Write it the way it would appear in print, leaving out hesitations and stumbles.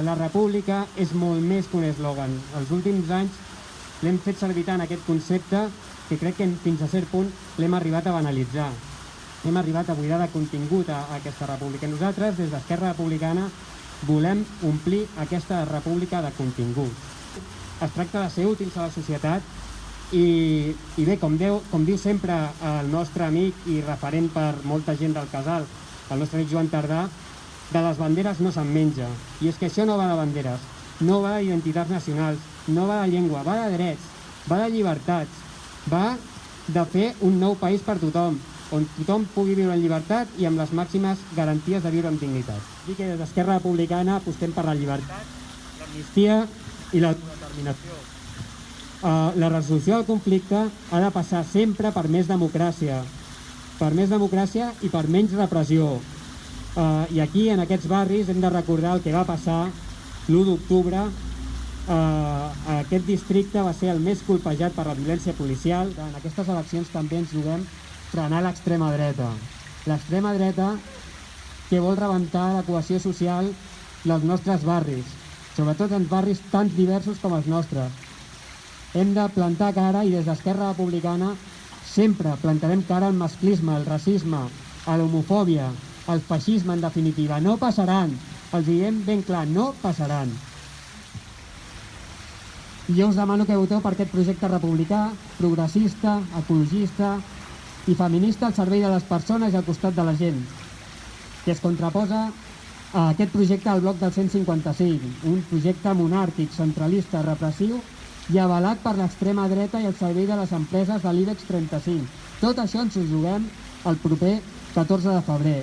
La república és molt més que un eslògan. Els últims anys l'hem fet servir tant aquest concepte que crec que fins a cert punt l'hem arribat a banalitzar. Hem arribat a buidar de contingut a aquesta república. Nosaltres, des d'Esquerra Republicana, volem omplir aquesta república de contingut. Es tracta de ser útils a la societat i bé, com diu sempre el nostre amic i referent per molta gent del casal, el nostre amic Joan Tardà, de les banderes no se'n menja. I és que això no va de banderes, no va d'identitats nacionals, no va de llengua, va de drets, va de llibertats, va de fer un nou país per tothom, on tothom pugui viure en llibertat i amb les màximes garanties de viure amb dignitat. I que des d'Esquerra Republicana apostem per la llibertat, l'amnistia i l'autodeterminació. La resolució del conflicte ha de passar sempre per més democràcia i per menys repressió. I aquí, en aquests barris, hem de recordar el que va passar l'1 d'octubre. Aquest districte va ser el més colpejat per la violència policial. En aquestes eleccions també ens juguem frenar l'extrema dreta. L'extrema dreta que vol rebentar la cohesió social dels nostres barris, sobretot en barris tan diversos com els nostres. Hem de plantar cara i des d'Esquerra Republicana sempre plantarem cara al masclisme, al racisme, a l'homofòbia, al feixisme, en definitiva. No passaran, els diem ben clar, no passaran. I jo us demano que voteu per aquest projecte republicà, progressista, ecologista i feminista al servei de les persones i al costat de la gent, que es contraposa a aquest projecte al bloc del 155, un projecte monàrquic, centralista, repressiu i avalat per l'extrema dreta i al servei de les empreses de l'IBEX 35. Tot això ens ho juguem el proper 14 de febrer.